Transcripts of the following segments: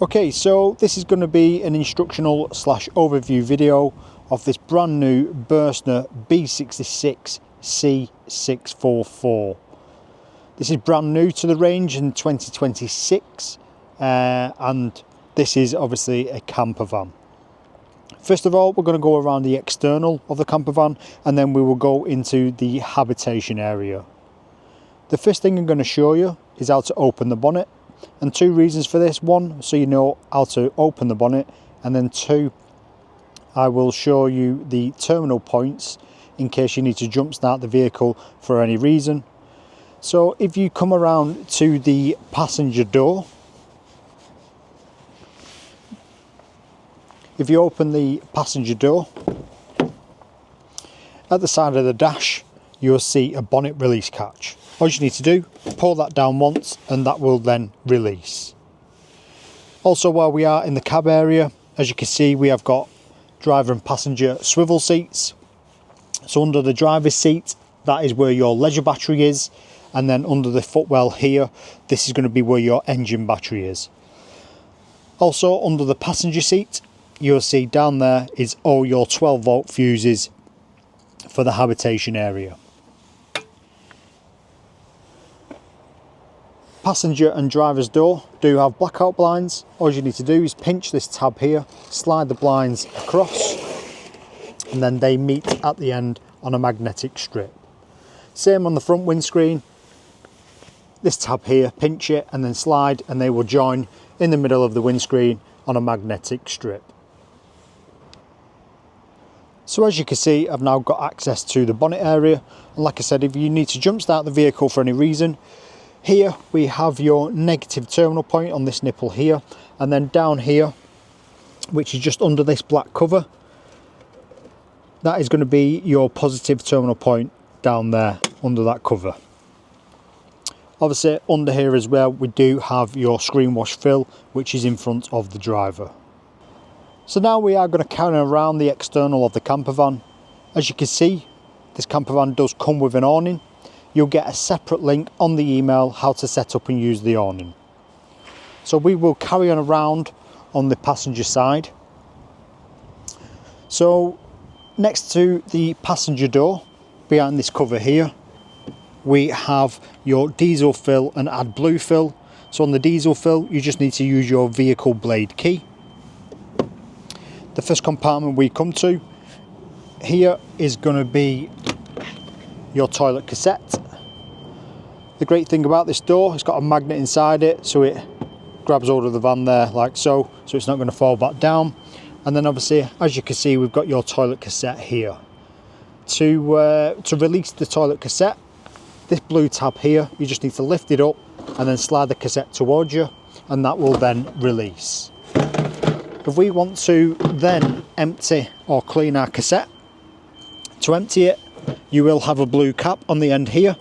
Okay, so this is going to be an instructional / overview video of this brand new Burstner B66 C644. This is brand new to the range in 2026 and this is obviously a camper van. First of all, we're going to go around the external of the camper van and then we will go into the habitation area. The first thing I'm going to show you is how to open the bonnet. And two reasons for this: one, so you know how to open the bonnet, and then two, I will show you the terminal points in case you need to jump start the vehicle for any reason. So if you come around to the passenger door, if you open the passenger door, at the side of the dash you'll see a bonnet release catch. All you need to do, pull that down once and that will then release. Also, while we are in the cab area, as you can see, we have got driver and passenger swivel seats. So under the driver's seat, that is where your leisure battery is, and then under the footwell here, this is going to be where your engine battery is. Also under the passenger seat, you'll see down there is all your 12-volt fuses for the habitation area. Passenger and driver's door do have blackout blinds. All you need to do is pinch this tab here, slide the blinds across, and then they meet at the end on a magnetic strip. Same on the front windscreen. This tab here, pinch it and then slide, and they will join in the middle of the windscreen on a magnetic strip. So as you can see, I've now got access to the bonnet area, and like I said, if you need to jump start the vehicle for any reason, here we have your negative terminal point on this nipple here, and then down here, which is just under this black cover, that is going to be your positive terminal point down there under that cover. Obviously under here as well, we do have your screen wash fill, which is in front of the driver. So now we are going to carry around the external of the camper van. As you can see, this camper van does come with an awning. You'll get a separate link on the email how to set up and use the awning. So we will carry on around on the passenger side. So next to the passenger door, behind this cover here, we have your diesel fill and AdBlue fill. So on the diesel fill, you just need to use your vehicle blade key. The first compartment we come to here is going to be your toilet cassette. The great thing about this door, it's got a magnet inside it, so it grabs hold of the van there like so it's not going to fall back down. And then obviously, as you can see, we've got your toilet cassette here. To release the toilet cassette, this blue tab here, you just need to lift it up and then slide the cassette towards you, and that will then release. If we want to then empty or clean our cassette, to empty it, you will have a blue cap on the end here.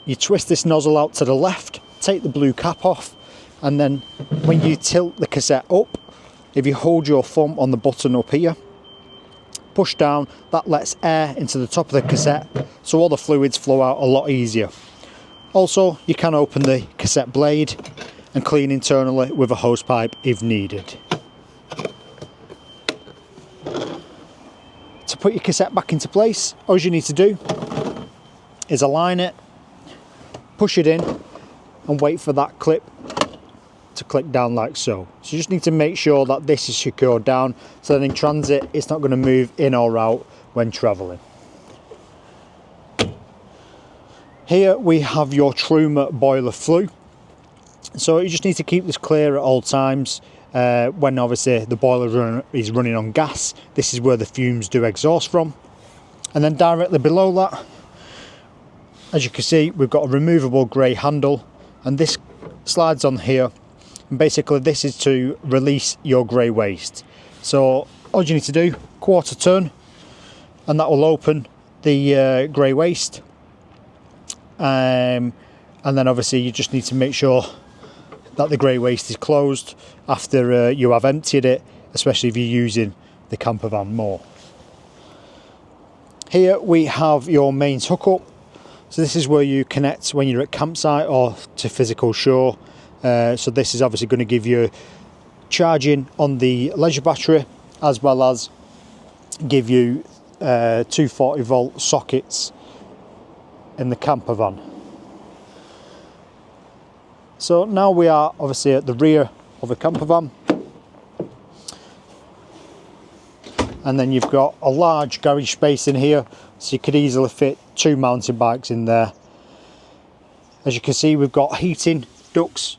You twist this nozzle out to the left, take the blue cap off, and then when you tilt the cassette up, if you hold your thumb on the button up here, push down, that lets air into the top of the cassette, so all the fluids flow out a lot easier. Also, you can open the cassette blade and clean internally with a hose pipe if needed. To put your cassette back into place, all you need to do is align it, push it in, and wait for that clip to click down like so. So you just need to make sure that this is secured down, so that in transit it's not going to move in or out when travelling. Here we have your Truma boiler flue. So you just need to keep this clear at all times. When obviously the boiler is running on gas, this is where the fumes do exhaust from. And then directly below that, as you can see, we've got a removable grey handle, and this slides on here, and basically this is to release your grey waste. So all you need to do, quarter turn, and that will open the grey waste, and then obviously you just need to make sure that the grey waste is closed after you have emptied it, especially if you're using the camper van more. Here we have your mains hookup. So this is where you connect when you're at campsite or to physical shore. So this is obviously going to give you charging on the leisure battery, as well as give you 240 volt sockets in the campervan. So now we are obviously at the rear of the campervan, and then you've got a large garage space in here, so you could easily fit 2 mountain bikes in there. As you can see, we've got heating ducts,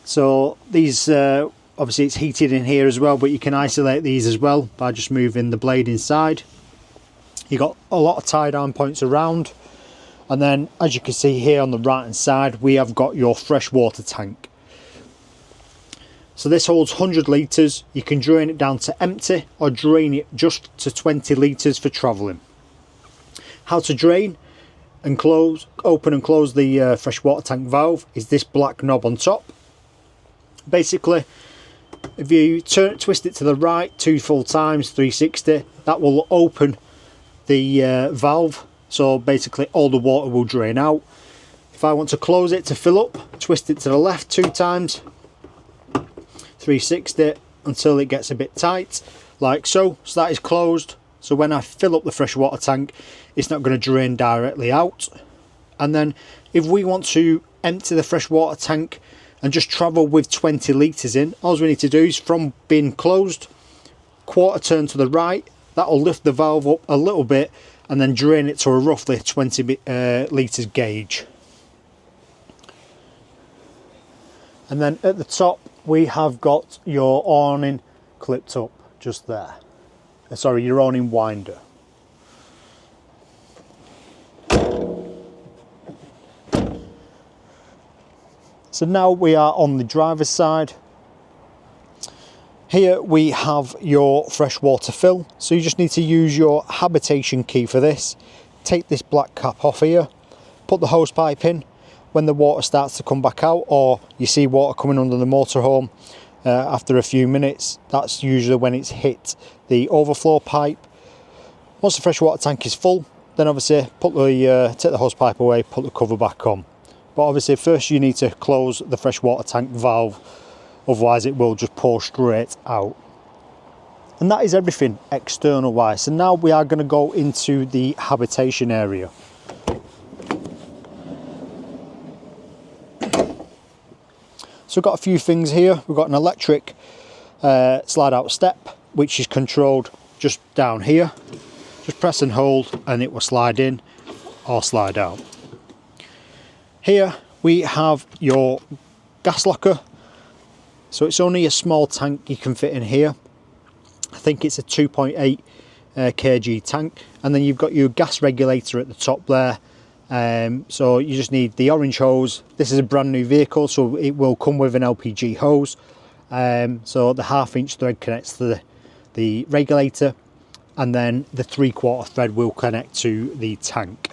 so these obviously it's heated in here as well, but you can isolate these as well by just moving the blade inside. You've got a lot of tie down points around, and then as you can see here on the right hand side, we have got your freshwater tank. So this holds 100 litres. You can drain it down to empty or drain it just to 20 litres for travelling. How to drain and close, open and close the freshwater tank valve is this black knob on top. Basically, if you twist it to the right 2 full times, 360, that will open the valve, so basically all the water will drain out. If I want to close it to fill up, twist it to the left 2 times, 360 until it gets a bit tight, like so. So that is closed, so when I fill up the freshwater tank, it's not going to drain directly out. And then if we want to empty the freshwater tank and just travel with 20 litres in, all we need to do is, from being closed, quarter turn to the right, that will lift the valve up a little bit and then drain it to a roughly 20 litres gauge. And then at the top we have got your awning clipped up just there. Sorry, your awning winder. So now we are on the driver's side. Here we have your freshwater fill, so you just need to use your Habitation key for this. Take this black cap off here, put the hose pipe in. When the water starts to come back out, or you see water coming under the motorhome after a few minutes, that's usually when it's hit the overflow pipe. Once the freshwater tank is full, then obviously take the hose pipe away, put the cover back on. But obviously first you need to close the freshwater tank valve, otherwise it will just pour straight out. And that is everything external wise. So now we are going to go into the habitation area. So we've got a few things here. We've got an electric slide out step, which is controlled just down here. Just press and hold and it will slide in or slide out. Here we have your gas locker. So it's only a small tank you can fit in here. I think it's a 2.8 kg tank. And then you've got your gas regulator at the top there. So you just need the orange hose. This is a brand new vehicle, so it will come with an LPG hose. So the 1/2 inch thread connects to the regulator, and then the 3/4 thread will connect to the tank.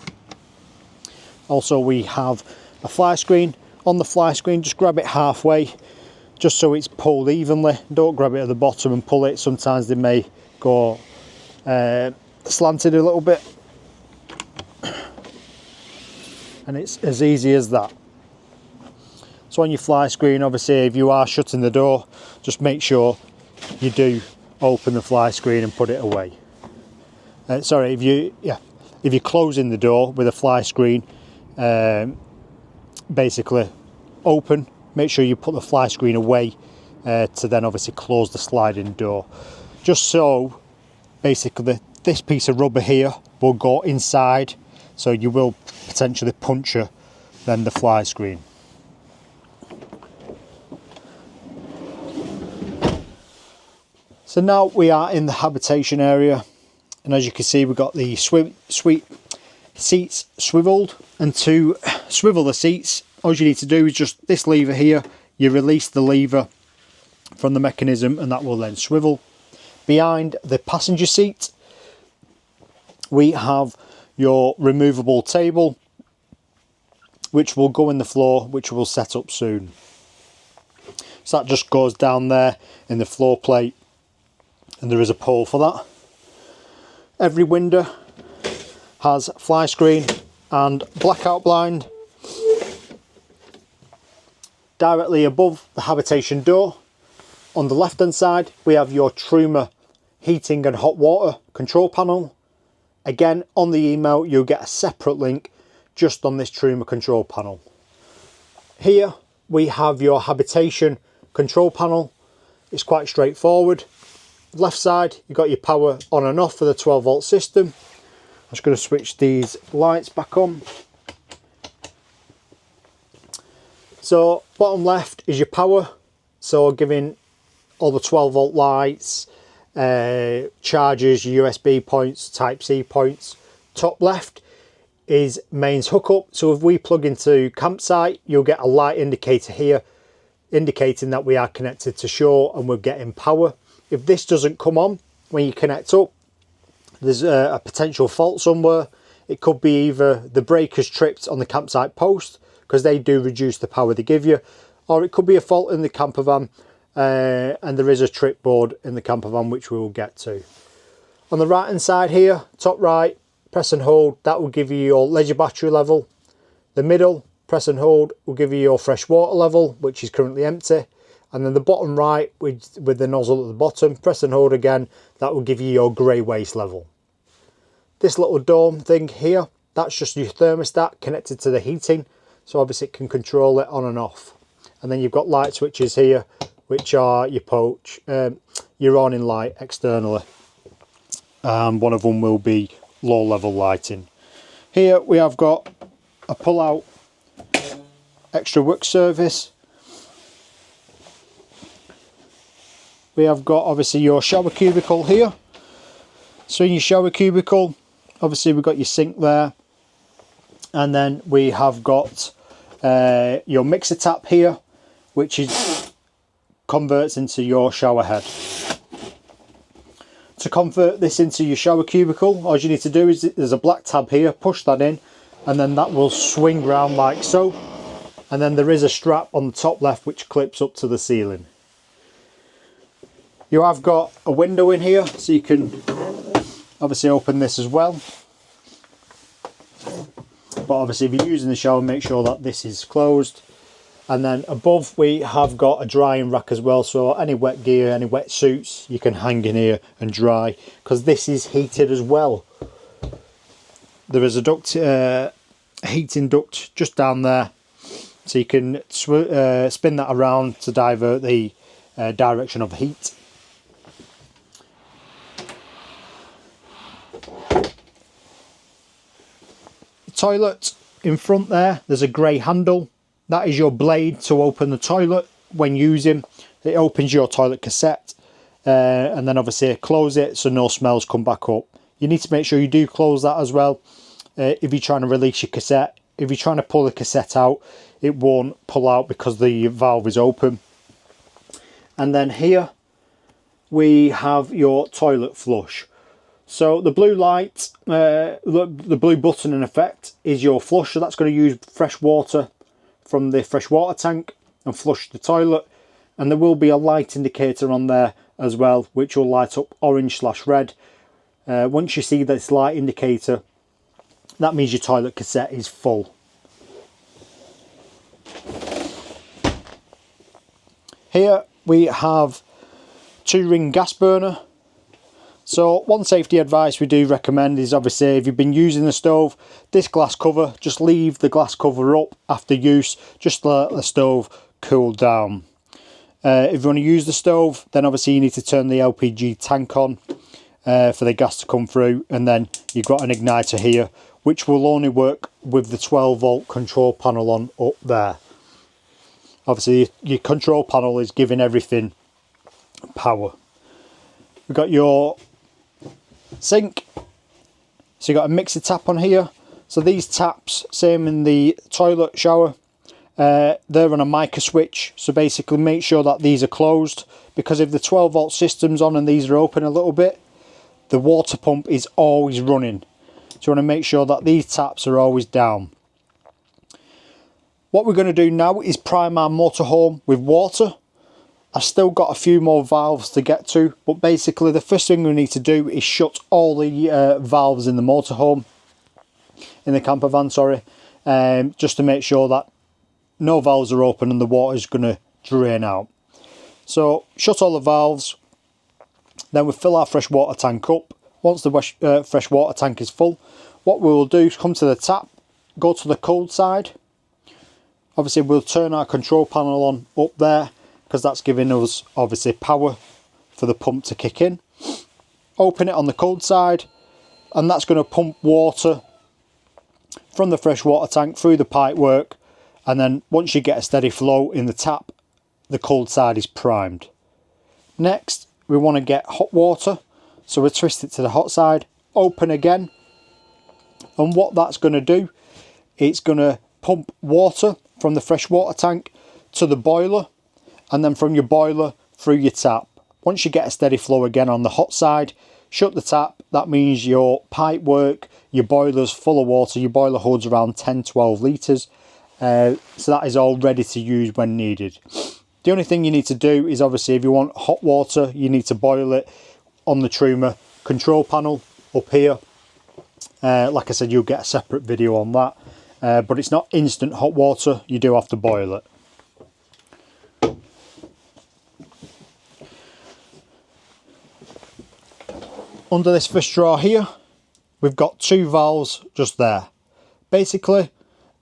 Also we have a fly screen. On the fly screen, just grab it halfway, just so it's pulled evenly. Don't grab it at the bottom and pull it. Sometimes they may go slanted a little bit. And it's as easy as that. So on your fly screen, obviously if you are shutting the door, just make sure you do open the fly screen and put it away. Sorry, if you're closing the door with a fly screen, basically open, make sure you put the fly screen away to then obviously close the sliding door. Just so basically this piece of rubber here will go inside, so you will potentially puncture then the fly screen. So now we are in the habitation area, and as you can see we've got the seats swiveled, and to swivel the seats all you need to do is just this lever here. You release the lever from the mechanism and that will then swivel. Behind the passenger seat we have your removable table, which will go in the floor, which we'll set up soon. So that just goes down there in the floor plate, and there is a pole for that. Every window has fly screen and blackout blind. Directly above the habitation door On the left hand side we have your Truma heating and hot water control panel. Again, on the email you'll get a separate link just on this Truma control panel. Here we have your Habitation control panel. It's quite straightforward. Left side you've got your power on and off for the 12 volt system. I'm just going to switch these lights back on. So bottom left is your power, so giving all the 12 volt lights, chargers, USB points, type C points. Top left is mains hookup, so if we plug into campsite you'll get a light indicator here indicating that we are connected to shore and we're getting power. If this doesn't come on when you connect up, there's a potential fault somewhere. It could be either the breakers tripped on the campsite post, because they do reduce the power they give you, or it could be a fault in the campervan, and there is a trip board in the campervan which we will get to. On the right hand side here, top right, press and hold, that will give you your leisure battery level. The middle, press and hold, will give you your fresh water level, which is currently empty. And then the bottom right, with the nozzle at the bottom, press and hold again, that will give you your grey waste level. This little dome thing here, that's just your thermostat connected to the heating. So obviously it can control it on and off. And then you've got light switches here, which are your awning light externally. One of them will be low level lighting. Here we have got a pull out extra work surface. We have got obviously your shower cubicle here. So in your shower cubicle, obviously we've got your sink there. And then we have got your mixer tap here, which converts into your shower head. To convert this into your shower cubicle, all you need to do is, there's a black tab here, push that in, and then that will swing round like so. And then there is a strap on the top left which clips up to the ceiling. You have got a window in here, so you can obviously open this as well. But obviously if you're using the shower, make sure that this is closed. And then above we have got a drying rack as well, so any wet gear, any wet suits, you can hang in here and dry, because this is heated as well. There is a duct, heating duct just down there, so you can spin that around to divert the direction of heat. Toilet in front there's a grey handle. That is your blade to open the toilet when using. It opens your toilet cassette, and then obviously close it so no smells come back up. You need to make sure you do close that as well if you're trying to release your cassette. If you're trying to pull the cassette out, it won't pull out because the valve is open. And then here we have your toilet flush. So the blue light, the blue button in effect, is your flush. So that's going to use fresh water from the fresh water tank and flush the toilet. And there will be a light indicator on there as well, which will light up orange/red. Once you see this light indicator, that means your toilet cassette is full. Here we have 2-ring gas burner. So one safety advice we do recommend is obviously if you've been using the stove, this glass cover, just leave the glass cover up after use, just to let the stove cool down. If you want to use the stove, then obviously you need to turn the LPG tank on for the gas to come through, and then you've got an igniter here which will only work with the 12 volt control panel on up there. Obviously your control panel is giving everything power. We've got your sink, so you've got a mixer tap on here. So these taps, same in the toilet shower, they're on a micro switch, so basically make sure that these are closed, because if the 12 volt system's on and these are open a little bit, the water pump is always running. So you want to make sure that these taps are always down. What we're going to do now is prime our motorhome with water. I've still got a few more valves to get to, but basically the first thing we need to do is shut all the valves in the motorhome, in the campervan, sorry, just to make sure that no valves are open and the water is going to drain out. So shut all the valves, then we fill our fresh water tank up. Once the fresh water tank is full, what we will do is come to the tap, go to the cold side. Obviously we'll turn our control panel on up there, because that's giving us obviously power for the pump to kick in. Open it on the cold side, and that's going to pump water from the fresh water tank through the pipework, and then once you get a steady flow in the tap, the cold side is primed. Next, we want to get hot water, so we twist it to the hot side, open again, and what that's going to do, it's going to pump water from the fresh water tank to the boiler, and then from your boiler through your tap. Once you get a steady flow again on the hot side, shut the tap. That means your pipe work, your boiler's full of water. Your boiler holds around 10-12 litres. So that is all ready to use when needed. The only thing you need to do is, obviously, if you want hot water, you need to boil it on the Truma control panel up here. Like I said, you'll get a separate video on that. But it's not instant hot water. You do have to boil it. Under this fish drawer here, we've got two valves just there. Basically,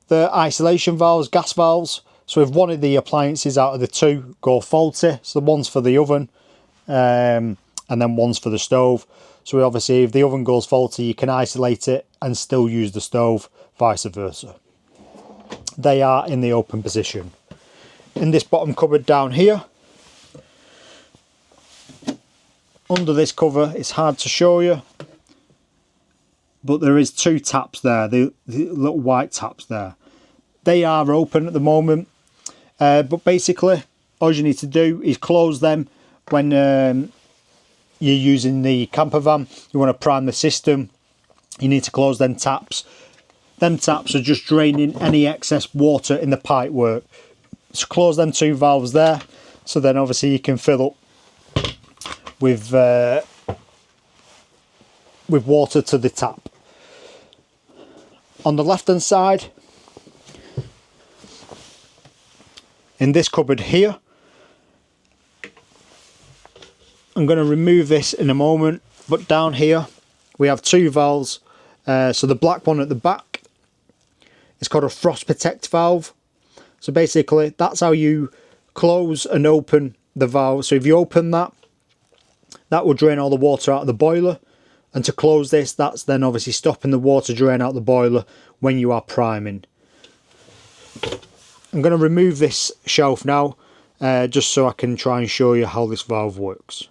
the isolation valves, gas valves. So if one of the appliances out of the two go faulty, so one's for the oven and then one's for the stove. So obviously if the oven goes faulty, you can isolate it and still use the stove, vice versa. They are in the open position. In this bottom cupboard down here, under this cover, it's hard to show you, but there is two taps there, the little white taps there. They are open at the moment, but basically all you need to do is close them when you're using the campervan. You want to prime the system, you need to close them taps. Them taps are just draining any excess water in the pipework. So close them two valves there, so then obviously you can fill up with water to the tap. On the left hand side, in this cupboard here, I'm going to remove this in a moment, but down here we have two valves. So the black one at the back is called a frost protect valve. So basically that's how you close and open the valve. So if you open that, that will drain all the water out of the boiler, and to close this, that's then obviously stopping the water drain out the boiler when you are priming. I'm going to remove this shelf now, just so I can try and show you how this valve works.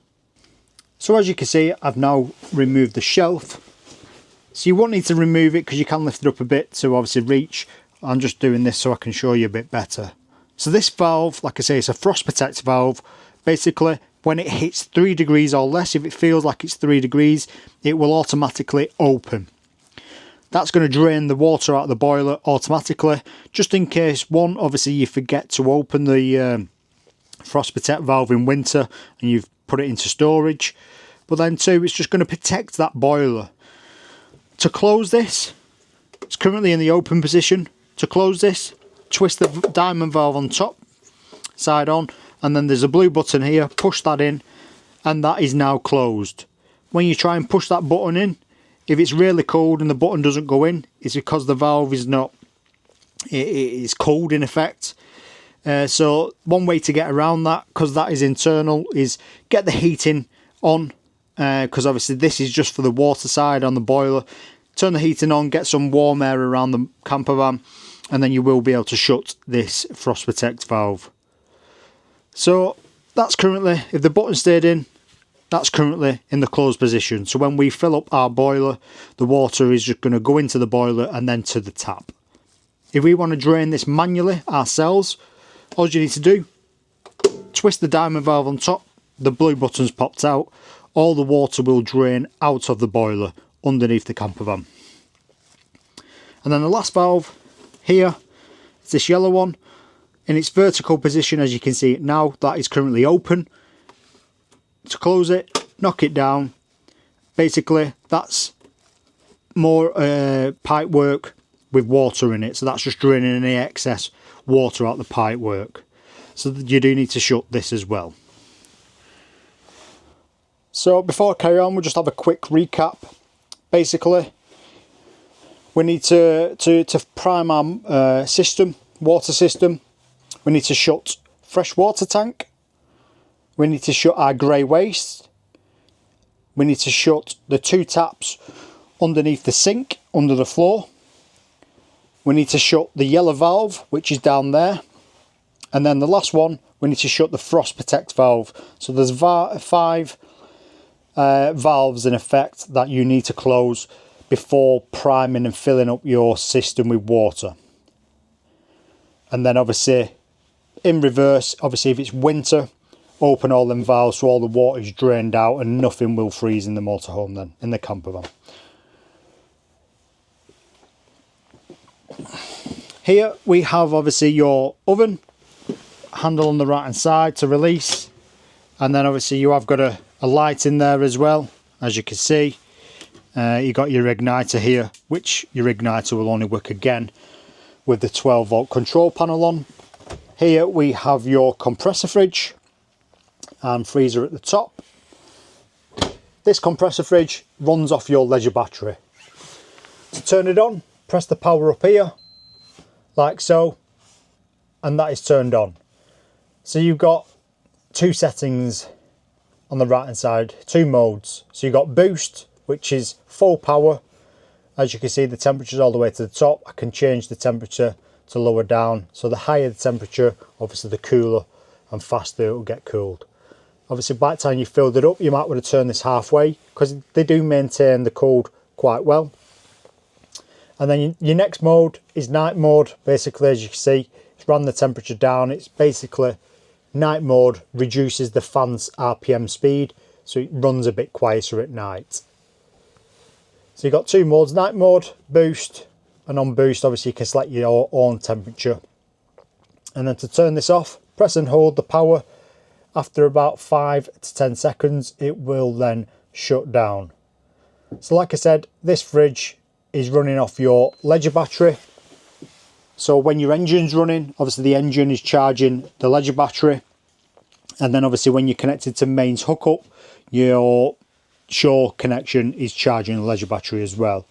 So as you can see, I've now removed the shelf. So you won't need to remove it because you can lift it up a bit to obviously reach. I'm just doing this so I can show you a bit better. So this valve, like I say, it's a frost protect valve. Basically, when it hits 3 degrees or less, if it feels like it's 3 degrees, it will automatically open. That's going to drain the water out of the boiler automatically, just in case, one, obviously you forget to open the frost protect valve in winter and you've put it into storage. But then two, it's just going to protect that boiler. To close this, it's currently in the open position. To close this, twist the diamond valve on top, side on, and then there's a blue button here, push that in, and that is now closed. When you try and push that button in, if it's really cold and the button doesn't go in, it's because the valve is not, it's cold in effect. So one way to get around that, because that is internal, is get the heating on, because obviously this is just for the water side on the boiler. Turn the heating on, get some warm air around the campervan, and then you will be able to shut this frost protect valve. So that's currently, if the button stayed in, that's currently in the closed position. So when we fill up our boiler, the water is just going to go into the boiler and then to the tap. If we want to drain this manually ourselves, all you need to do, twist the diamond valve on top, the blue button's popped out, all the water will drain out of the boiler underneath the campervan. And then the last valve here, it's this yellow one. In its vertical position, as you can see it now, that is currently open. To close it, knock it down. Basically, that's more pipe work with water in it. So that's just draining any excess water out the pipe work. So you do need to shut this as well. So before I carry on, we'll just have a quick recap. Basically, we need to prime our water system. We need to shut fresh water tank. We need to shut our grey waste. We need to shut the 2 taps underneath the sink, under the floor. We need to shut the yellow valve, which is down there. And then the last one, we need to shut the frost protect valve. So there's 5 valves in effect that you need to close before priming and filling up your system with water. And then obviously in reverse, obviously if it's winter, open all them valves so all the water is drained out and nothing will freeze in the motorhome then, in the campervan. Here we have obviously your oven, handle on the right hand side to release, and then obviously you have got a light in there as well, as you can see. You got your igniter here, which your igniter will only work again with the 12 volt control panel on. Here we have your compressor fridge and freezer at the top. This compressor fridge runs off your leisure battery. To turn it on, press the power up here, like so, and that is turned on. So you've got 2 settings on the right hand side, 2 modes. So you've got boost, which is full power. As you can see, the temperature's all the way to the top. I can change the temperature to lower down. So the higher the temperature, obviously the cooler and faster it will get cooled. Obviously by the time you filled it up, you might want to turn this halfway because they do maintain the cold quite well. And then your next mode is night mode. Basically, as you can see, it's run the temperature down. It's basically night mode, reduces the fan's RPM speed, so it runs a bit quieter at night. So you've got 2 modes, night mode, boost, and on boost obviously you can select your own temperature. And then to turn this off, press and hold the power. After about 5 to 10 seconds, it will then shut down. So like I said, this fridge is running off your leisure battery. So when your engine's running, obviously the engine is charging the leisure battery. And then obviously when you're connected to mains hookup, your shore connection is charging the leisure battery as well.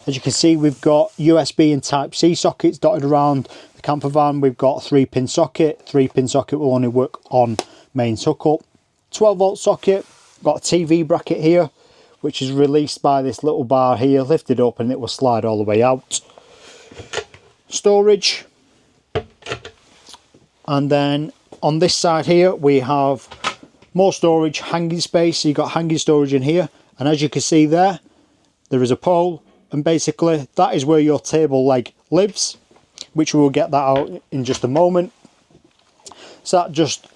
As you can see, we've got USB and Type-C sockets dotted around the campervan. We've got a 3-pin socket. 3-pin socket will only work on mains hookup. 12 volt socket, got a TV bracket here, which is released by this little bar here, lifted up and it will slide all the way out. Storage. And then on this side here, we have more storage, hanging space. So you've got hanging storage in here. And as you can see there is a pole. And basically that is where your table leg lives, which we will get that out in just a moment. So that just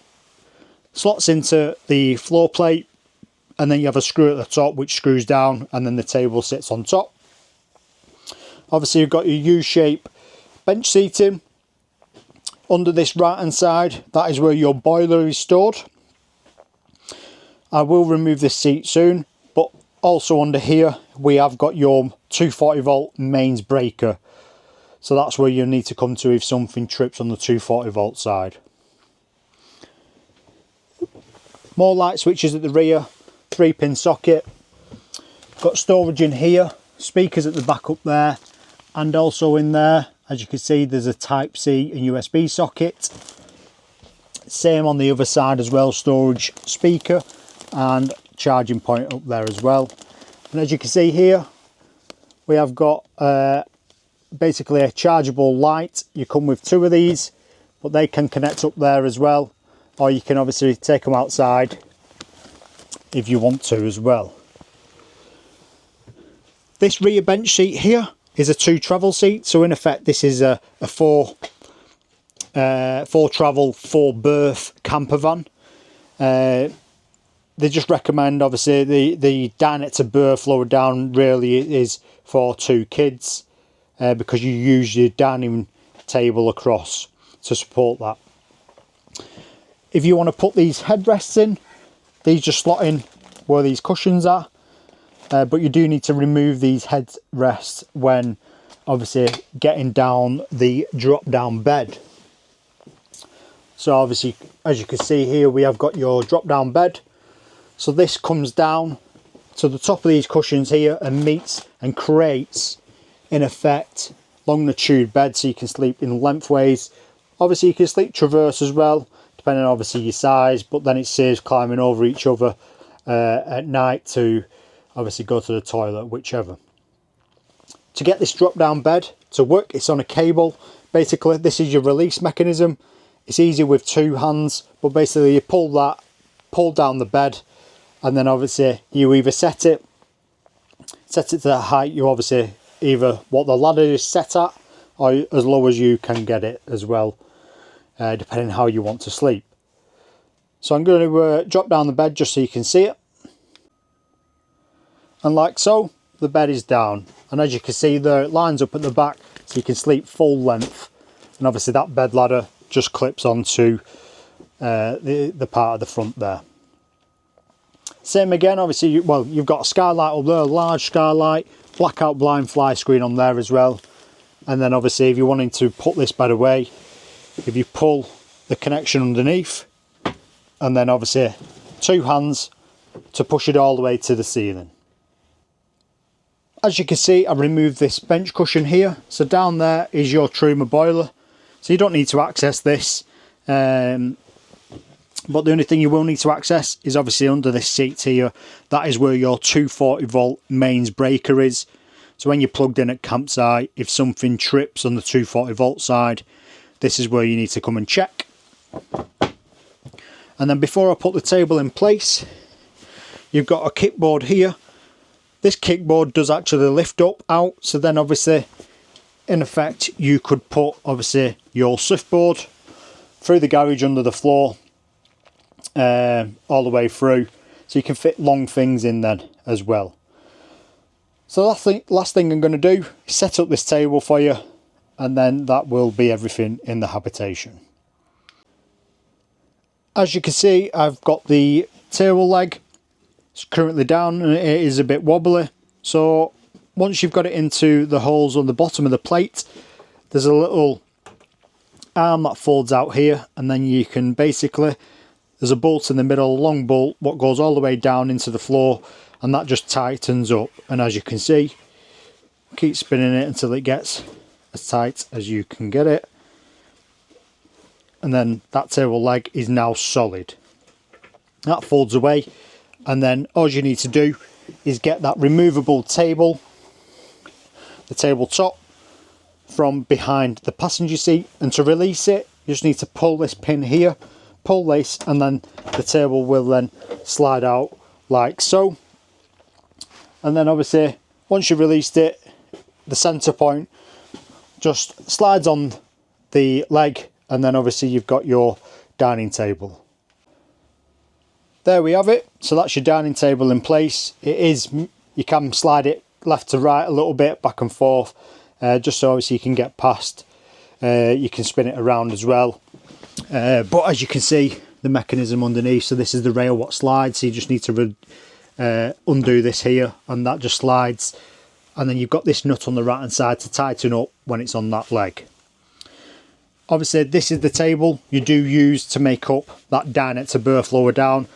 slots into the floor plate. And then you have a screw at the top which screws down, and then the table sits on top. Obviously you've got your U-shape bench seating. Under this right hand side, that is where your boiler is stored. I will remove this seat soon, but also under here we have got your 240 volt mains breaker. So that's where you need to come to if something trips on the 240 volt side. More light switches at the rear. 3-pin socket, got storage in here, speakers at the back up there, and also in there, as you can see, there's a Type-C and USB socket. Same on the other side as well, storage, speaker, and charging point up there as well. And as you can see here, we have got basically a chargeable light. You come with 2 of these, but they can connect up there as well, or you can obviously take them outside if you want to as well. This rear bench seat here is a 2 travel seat, so in effect this is a 4 travel 4 berth campervan. They just recommend obviously the dinette to berth lower down really is for 2 kids, because you use your dining table across to support that. If you want to put these headrests in, these just slot in where these cushions are, but you do need to remove these headrests when obviously getting down the drop down bed. So obviously, as you can see here, we have got your drop down bed. So this comes down to the top of these cushions here and meets and creates, in effect, longitude bed, so you can sleep in lengthways. Obviously you can sleep traverse as well, depending on obviously your size, but then it saves climbing over each other at night to obviously go to the toilet, whichever. To get this drop down bed to work, it's on a cable. Basically this is your release mechanism. It's easy with two hands, but basically you pull down the bed, and then obviously you either set it to the height you obviously either what the ladder is set at, or as low as you can get it as well, depending how you want to sleep. So I'm going to drop down the bed just so you can see it, and like so, the bed is down, and as you can see there, it lines up at the back so you can sleep full length, and obviously that bed ladder just clips onto the part of the front there. Same again, obviously you've got a skylight up there, a large skylight, blackout blind fly screen on there as well. And then obviously if you're wanting to put this bed away, if you pull the connection underneath, and then obviously two hands to push it all the way to the ceiling. As you can see, I've removed this bench cushion here. So down there is your Truma boiler. So you don't need to access this. But the only thing you will need to access is obviously under this seat here. That is where your 240 volt mains breaker is. So when you're plugged in at campsite, if something trips on the 240 volt side, this is where you need to come and check. And then before I put the table in place, you've got a kickboard here. This kickboard does actually lift up out, so then obviously in effect you could put obviously your surfboard through the garage under the floor, all the way through, so you can fit long things in then as well. So last thing I'm going to do is set up this table for you, and then that will be everything in the habitation. As you can see, I've got the table leg. It's currently down and it is a bit wobbly, so once you've got it into the holes on the bottom of the plate, there's a little arm that folds out here, and then you can basically, there's a bolt in the middle, a long bolt, what goes all the way down into the floor, and that just tightens up. And as you can see, keep spinning it until it gets as tight as you can get it, and then that table leg is now solid. That folds away, and then all you need to do is get that removable table, the tabletop, from behind the passenger seat, and to release it you just need to pull this pin here, pull this, and then the table will then slide out like so. And then obviously once you've released it, the center point just slides on the leg, and then obviously you've got your dining table. There we have it. So that's your dining table in place. It is, you can slide it left to right a little bit, back and forth, just so obviously you can get past. You can spin it around as well. But as you can see, the mechanism underneath, so this is the rail what slides, so you just need to undo this here, and that just slides, and then you've got this nut on the right hand side to tighten up when it's on that leg. Obviously this is the table you do use to make up that dinette to berth lower down,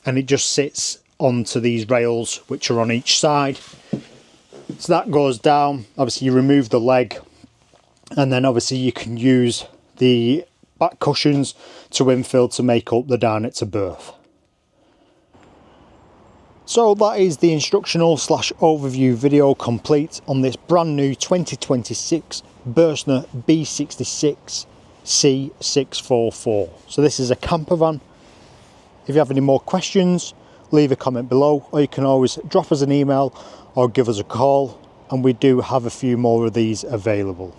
and it just sits onto these rails which are on each side. So that goes down, obviously you remove the leg, and then obviously you can use the back cushions to infill to make up the dinette to berth. So that is the instructional / overview video complete on this brand new 2026 Burstner B66 C644. So this is a camper van. If you have any more questions, leave a comment below, or you can always drop us an email or give us a call, and we do have a few more of these available.